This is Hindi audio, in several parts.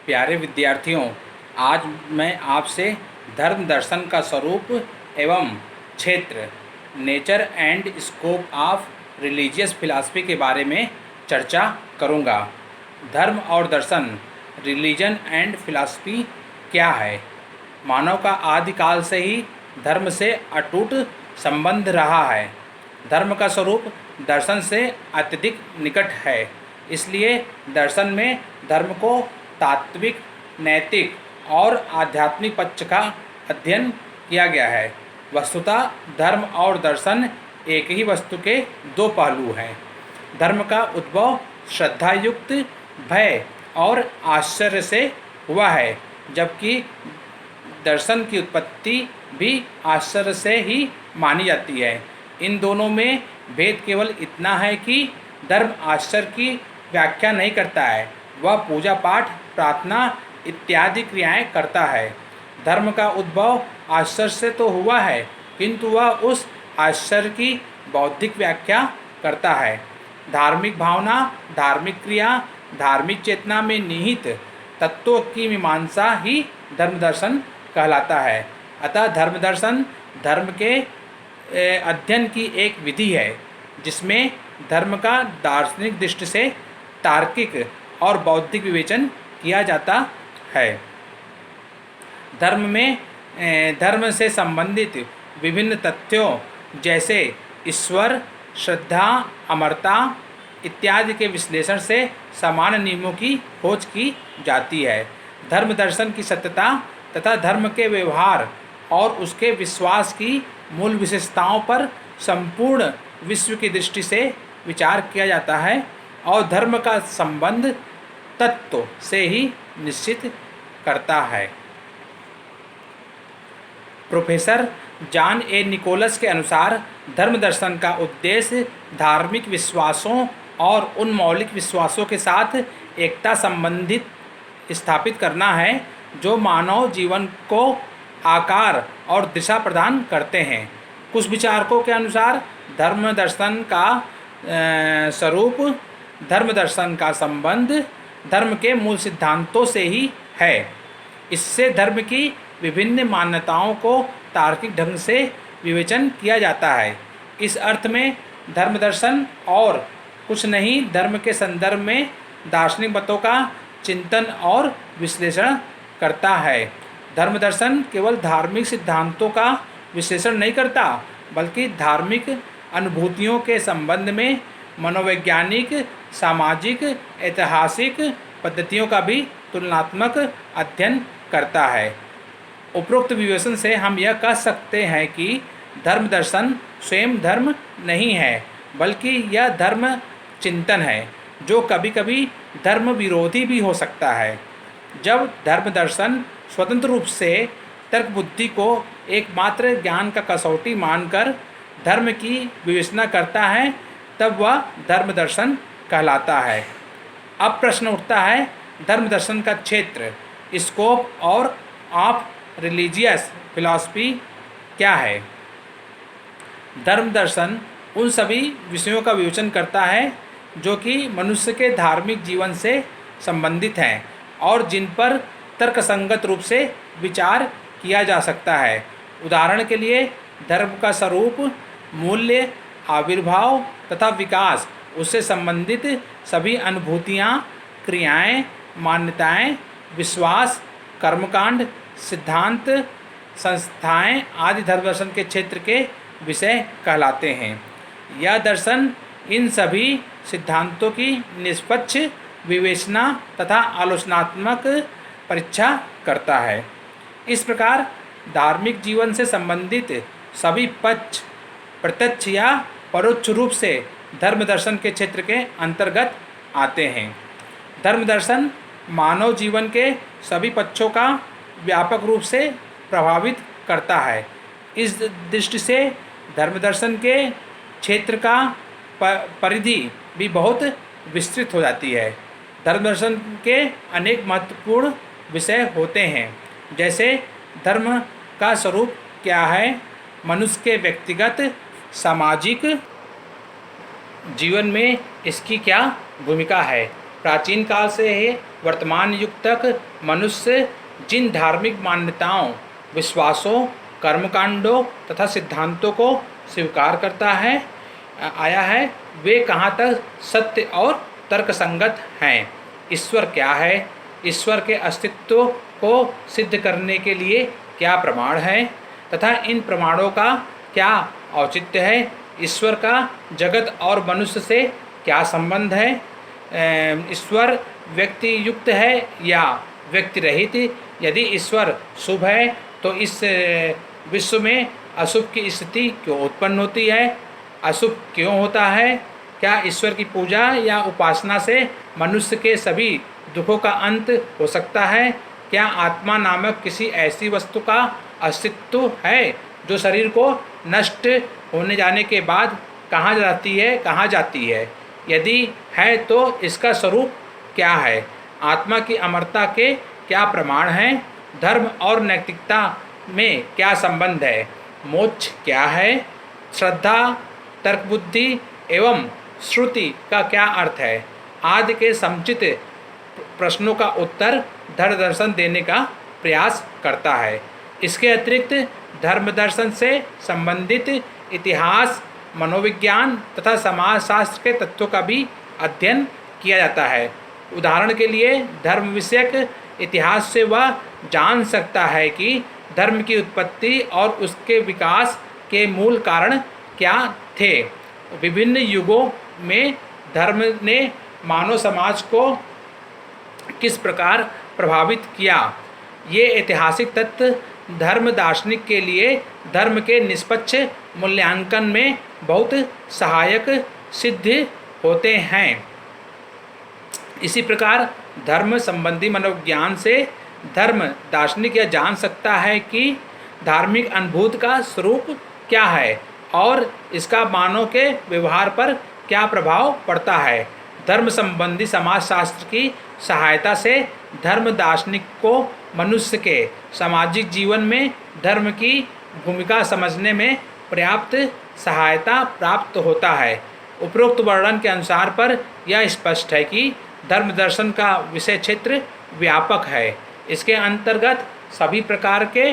प्यारे विद्यार्थियों, आज मैं आपसे धर्म दर्शन का स्वरूप एवं क्षेत्र nature and scope of religious philosophy के बारे में चर्चा करूंगा। धर्म और दर्शन रिलीजन एंड फिलॉसफी क्या है? मानव का आदिकाल से ही धर्म से अटूट संबंध रहा है। धर्म का स्वरूप दर्शन से अत्यधिक निकट है। इसलिए दर्शन में धर्म को तात्विक, नैतिक और आध्यात्मिक पक्ष का अध्ययन किया गया है। वस्तुतः धर्म और दर्शन एक ही वस्तु के दो पहलू हैं। धर्म का उद्भव श्रद्धायुक्त भय और आश्चर्य से हुआ है, जबकि दर्शन की उत्पत्ति भी आश्चर्य से ही मानी जाती है। इन दोनों में भेद केवल इतना है कि धर्म आश्चर्य की व्याख्या नहीं करता है, वह पूजा पाठ, प्रार्थना इत्यादि क्रियाएं करता है। धर्म का उद्भव आश्चर्य से तो हुआ है, किंतु वह उस आश्चर्य की बौद्धिक व्याख्या करता है। धार्मिक भावना, धार्मिक क्रिया, धार्मिक चेतना में निहित तत्वों की मीमांसा ही धर्म दर्शन कहलाता है। अतः धर्म दर्शन धर्म के अध्ययन की एक विधि है, जिसमें धर्म का दार्शनिक दृष्टि से तार्किक और बौद्धिक विवेचन किया जाता है। धर्म से संबंधित विभिन्न तथ्यों जैसे ईश्वर, श्रद्धा, अमरता इत्यादि के विश्लेषण से सामान्य नियमों की खोज की जाती है। धर्म दर्शन की सत्यता तथा धर्म के व्यवहार और उसके विश्वास की मूल विशेषताओं पर संपूर्ण विश्व की दृष्टि से विचार किया जाता है और धर्म का संबंध तत्व से ही निश्चित करता है। प्रोफेसर जॉन ए निकोलस के अनुसार धर्म दर्शन का उद्देश्य धार्मिक विश्वासों और उन मौलिक विश्वासों के साथ एकता संबंधित स्थापित करना है जो मानव जीवन को आकार और दिशा प्रदान करते हैं। कुछ विचारकों के अनुसार धर्म दर्शन का स्वरूप, धर्म दर्शन का संबंध धर्म के मूल सिद्धांतों से ही है। इससे धर्म की विभिन्न मान्यताओं को तार्किक ढंग से विवेचन किया जाता है। इस अर्थ में धर्म दर्शन और कुछ नहीं, धर्म के संदर्भ में दार्शनिक मतों का चिंतन और विश्लेषण करता है। धर्म दर्शन केवल धार्मिक सिद्धांतों का विश्लेषण नहीं करता, बल्कि धार्मिक अनुभूतियों के संबंध में मनोवैज्ञानिक, सामाजिक, ऐतिहासिक पद्धतियों का भी तुलनात्मक अध्ययन करता है। उपरोक्त विवेचन से हम यह कह सकते हैं कि धर्म दर्शन स्वयं धर्म नहीं है, बल्कि यह धर्म चिंतन है, जो कभी कभी धर्म विरोधी भी हो सकता है। जब धर्म दर्शन स्वतंत्र रूप से तर्क बुद्धि को एकमात्र ज्ञान का कसौटी मानकर धर्म की विवेचना करता है, तब वह धर्म दर्शन कहलाता है। अब प्रश्न उठता है, धर्म दर्शन का क्षेत्र, स्कोप और ऑफ रिलीजियस फिलॉसफी क्या है? धर्म दर्शन उन सभी विषयों का विवेचन करता है जो कि मनुष्य के धार्मिक जीवन से संबंधित हैं और जिन पर तर्कसंगत रूप से विचार किया जा सकता है। उदाहरण के लिए धर्म का स्वरूप, मूल्य, आविर्भाव तथा विकास, उससे संबंधित सभी अनुभूतियाँ, क्रियाएं, मान्यताएं, विश्वास, कर्मकांड, सिद्धांत, संस्थाएं आदि धर्म दर्शन के क्षेत्र के विषय कहलाते हैं। यह दर्शन इन सभी सिद्धांतों की निष्पक्ष विवेचना तथा आलोचनात्मक परीक्षा करता है। इस प्रकार धार्मिक जीवन से संबंधित सभी पक्ष प्रत्यक्ष या परोक्ष रूप से धर्म दर्शन के क्षेत्र के अंतर्गत आते हैं। धर्म दर्शन मानव जीवन के सभी पक्षों का व्यापक रूप से प्रभावित करता है। इस दृष्टि से धर्म दर्शन के क्षेत्र का परिधि भी बहुत विस्तृत हो जाती है। धर्म दर्शन के अनेक महत्वपूर्ण विषय होते हैं, जैसे धर्म का स्वरूप क्या है, मनुष्य के व्यक्तिगत सामाजिक जीवन में इसकी क्या भूमिका है, प्राचीन काल से ही वर्तमान युग तक मनुष्य जिन धार्मिक मान्यताओं, विश्वासों, कर्मकांडों तथा सिद्धांतों को स्वीकार करता है आया है, वे कहाँ तक सत्य और तर्कसंगत हैं। ईश्वर क्या है? ईश्वर के अस्तित्व को सिद्ध करने के लिए क्या प्रमाण है तथा इन प्रमाणों का क्या औचित्य है? ईश्वर का जगत और मनुष्य से क्या संबंध है? ईश्वर व्यक्ति युक्त है या व्यक्ति रहित? यदि ईश्वर शुभ है तो इस विश्व में अशुभ की स्थिति क्यों उत्पन्न होती है? अशुभ क्यों होता है? क्या ईश्वर की पूजा या उपासना से मनुष्य के सभी दुखों का अंत हो सकता है? क्या आत्मा नामक किसी ऐसी वस्तु का अस्तित्व है जो शरीर को नष्ट होने जाने के बाद कहाँ जाती है? यदि है तो इसका स्वरूप क्या है? आत्मा की अमरता के क्या प्रमाण हैं? धर्म और नैतिकता में क्या संबंध है? मोक्ष क्या है? श्रद्धा, तर्क बुद्धि एवं श्रुति का क्या अर्थ है? आदि के समुचित प्रश्नों का उत्तर धर्म दर्शन देने का प्रयास करता है। इसके अतिरिक्त धर्म दर्शन से संबंधित इतिहास, मनोविज्ञान तथा समाजशास्त्र के तत्वों का भी अध्ययन किया जाता है। उदाहरण के लिए धर्म विषयक इतिहास से वह जान सकता है कि धर्म की उत्पत्ति और उसके विकास के मूल कारण क्या थे। विभिन्न युगों में धर्म ने मानव समाज को किस प्रकार प्रभावित किया। ये ऐतिहासिक तथ्य धर्म दार्शनिक के लिए धर्म के निष्पक्ष मूल्यांकन में बहुत सहायक सिद्ध होते हैं। इसी प्रकार धर्म संबंधी मनोविज्ञान से धर्म दार्शनिक यह जान सकता है कि धार्मिक अनुभूति का स्वरूप क्या है और इसका मानव के व्यवहार पर क्या प्रभाव पड़ता है। धर्म संबंधी समाजशास्त्र की सहायता से धर्म दार्शनिक को मनुष्य के सामाजिक जीवन में धर्म की भूमिका समझने में पर्याप्त सहायता प्राप्त होता है। उपरोक्त वर्णन के अनुसार पर यह स्पष्ट है कि धर्म दर्शन का विषय क्षेत्र व्यापक है। इसके अंतर्गत सभी प्रकार के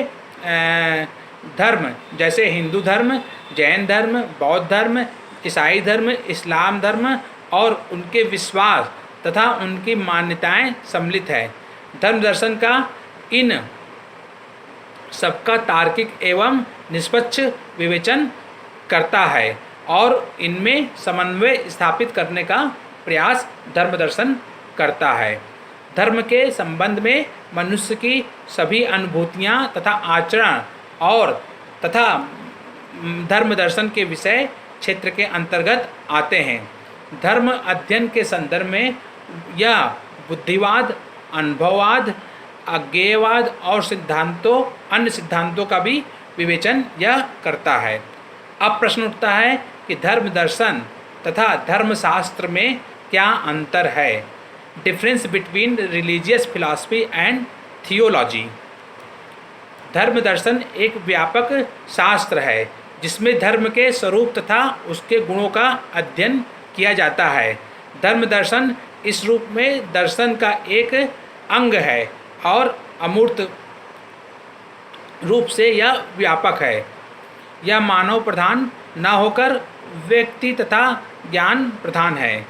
धर्म जैसे हिंदू धर्म, जैन धर्म, बौद्ध धर्म, ईसाई धर्म, इस्लाम धर्म और उनके विश्वास तथा उनकी मान्यताएं सम्मिलित है। धर्म दर्शन का इन सबका तार्किक एवं निष्पक्ष विवेचन करता है और इनमें समन्वय स्थापित करने का प्रयास धर्म दर्शन करता है। धर्म के संबंध में मनुष्य की सभी अनुभूतियाँ तथा आचरण और तथा धर्म दर्शन के विषय क्षेत्र के अंतर्गत आते हैं। धर्म अध्ययन के संदर्भ में यह बुद्धिवाद, अनुभववाद, अज्ञेयवाद और अन्य सिद्धांतों का भी विवेचन यह करता है। अब प्रश्न उठता है कि धर्म दर्शन तथा धर्मशास्त्र में क्या अंतर है? Difference between religious philosophy and theology. धर्म दर्शन एक व्यापक शास्त्र है जिसमें धर्म के स्वरूप तथा उसके गुणों का अध्ययन किया जाता है। धर्म दर्शन इस रूप में दर्शन का एक अंग है और अमूर्त रूप से यह व्यापक है। यह मानव प्रधान न होकर व्यक्ति तथा ज्ञान प्रधान है।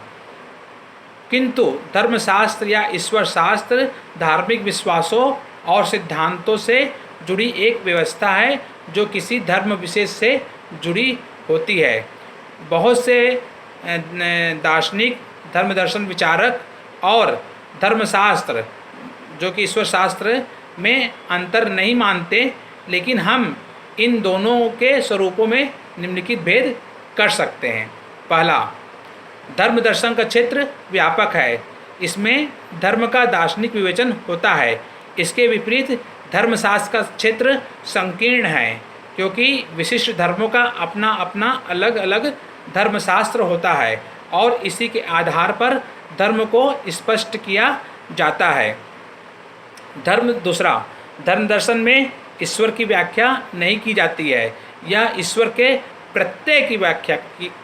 किंतु धर्मशास्त्र या ईश्वर शास्त्र धार्मिक विश्वासों और सिद्धांतों से जुड़ी एक व्यवस्था है जो किसी धर्म विशेष से जुड़ी होती है। बहुत से दार्शनिक, धर्म दर्शन विचारक और धर्मशास्त्र जो कि ईश्वर शास्त्र में अंतर नहीं मानते, लेकिन हम इन दोनों के स्वरूपों में निम्नलिखित भेद कर सकते हैं। पहला, धर्म दर्शन का क्षेत्र व्यापक है। इसमें धर्म का दार्शनिक विवेचन होता है। इसके विपरीत धर्मशास्त्र का क्षेत्र संकीर्ण है क्योंकि विशिष्ट धर्मों का अपना अपना अलग अलग धर्मशास्त्र होता है और इसी के आधार पर धर्म को स्पष्ट किया जाता है। दूसरा, धर्म दर्शन में ईश्वर की व्याख्या नहीं की जाती है। यह ईश्वर के प्रत्यय की व्याख्या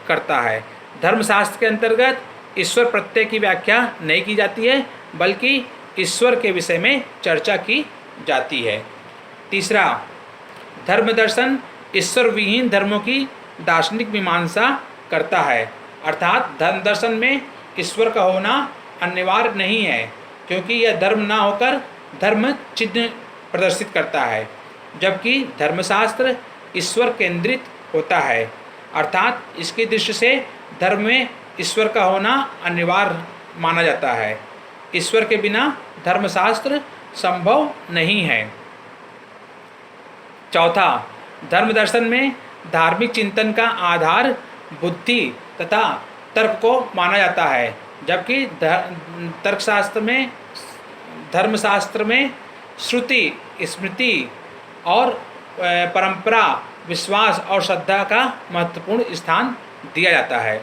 करता है। धर्मशास्त्र के अंतर्गत ईश्वर प्रत्यय की व्याख्या नहीं की जाती है, बल्कि ईश्वर के विषय में चर्चा की जाती है। तीसरा, धर्म दर्शन ईश्वर विहीन धर्मों की दार्शनिक मीमांसा करता है, अर्थात धर्म दर्शन में ईश्वर का होना अनिवार्य नहीं है, क्योंकि यह धर्म ना होकर धर्म चिन्ह प्रदर्शित करता है, जबकि धर्मशास्त्र ईश्वर केंद्रित होता है, अर्थात इसकी दृष्टि से धर्म में ईश्वर का होना अनिवार्य माना जाता है। ईश्वर के बिना धर्मशास्त्र संभव नहीं है। चौथा, धर्म दर्शन में धार्मिक चिंतन का आधार बुद्धि तथा तर्क को माना जाता है, जबकि धर्मशास्त्र में श्रुति, स्मृति और परंपरा, विश्वास और श्रद्धा का महत्वपूर्ण स्थान दिया जाता है।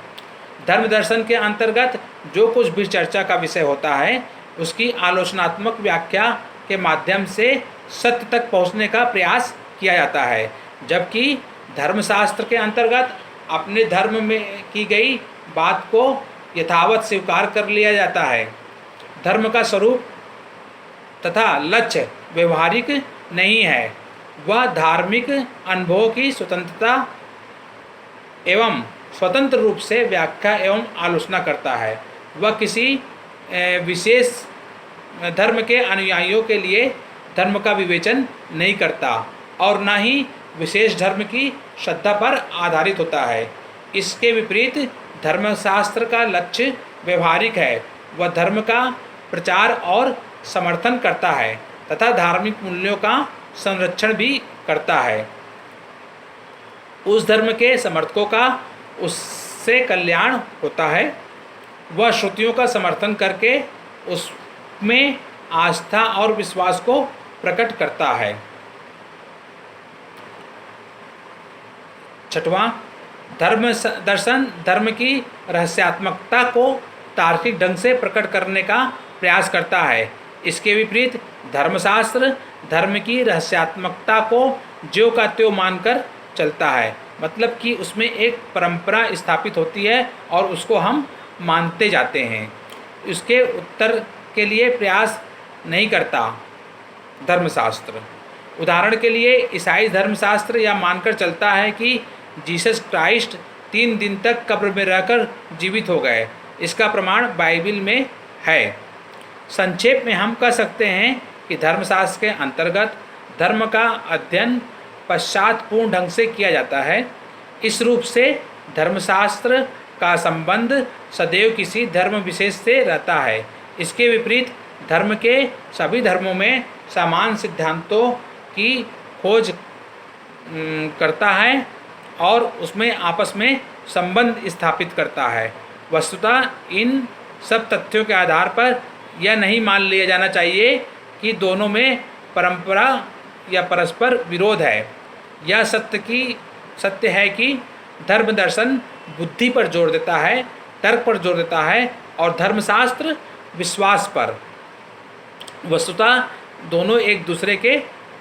धर्म दर्शन के अंतर्गत जो कुछ भी चर्चा का विषय होता है, उसकी आलोचनात्मक व्याख्या के माध्यम से सत्य तक पहुंचने का प्रयास किया जाता है, जबकि धर्मशास्त्र के अंतर्गत अपने धर्म में की गई बात को यथावत स्वीकार कर लिया जाता है। धर्म का स्वरूप तथा लक्ष्य व्यवहारिक नहीं है, वह धार्मिक अनुभव की स्वतंत्रता एवं स्वतंत्र रूप से व्याख्या एवं आलोचना करता है। वह किसी विशेष धर्म के अनुयायियों के लिए धर्म का विवेचन नहीं करता और न ही विशेष धर्म की श्रद्धा पर आधारित होता है। इसके विपरीत धर्मशास्त्र का लक्ष्य व्यवहारिक है, वह धर्म का प्रचार और समर्थन करता है तथा धार्मिक मूल्यों का संरक्षण भी करता है। उस धर्म के समर्थकों का उससे कल्याण होता है। वह श्रुतियों का समर्थन करके उसमें आस्था और विश्वास को प्रकट करता है। छठवां, धर्म दर्शन धर्म की रहस्यात्मकता को तार्किक ढंग से प्रकट करने का प्रयास करता है। इसके विपरीत धर्मशास्त्र धर्म की रहस्यात्मकता को ज्यों का त्यों मानकर चलता है, मतलब कि उसमें एक परंपरा स्थापित होती है और उसको हम मानते जाते हैं, उसके उत्तर के लिए प्रयास नहीं करता धर्मशास्त्र। उदाहरण के लिए ईसाई धर्मशास्त्र यह मानकर चलता है कि जीसस क्राइस्ट 3 दिन तक कब्र में रहकर जीवित हो गए। इसका प्रमाण बाइबिल में है। संक्षेप में हम कह सकते हैं कि धर्मशास्त्र के अंतर्गत धर्म का अध्ययन पश्चातपूर्ण ढंग से किया जाता है। इस रूप से धर्मशास्त्र का संबंध सदैव किसी धर्म विशेष से रहता है। इसके विपरीत धर्म के सभी धर्मों में समान सिद्धांतों की खोज करता है और उसमें आपस में संबंध स्थापित करता है। वस्तुतः इन सब तथ्यों के आधार पर यह नहीं मान लिया जाना चाहिए कि दोनों में परंपरा या परस्पर विरोध है। यह सत्य है कि धर्म दर्शन बुद्धि पर जोर देता है, तर्क पर जोर देता है और धर्मशास्त्र विश्वास पर। वस्तुतः दोनों एक दूसरे के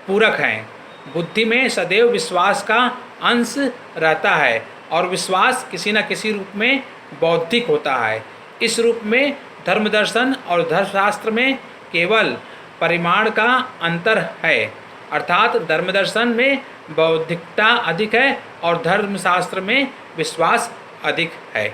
पूरक हैं। बुद्धि में सदैव विश्वास का अंश रहता है और विश्वास किसी न किसी रूप में बौद्धिक होता है। इस रूप में धर्म दर्शन और धर्मशास्त्र में केवल परिमाण का अंतर है, अर्थात धर्म दर्शन में बौद्धिकता अधिक है और धर्मशास्त्र में विश्वास अधिक है।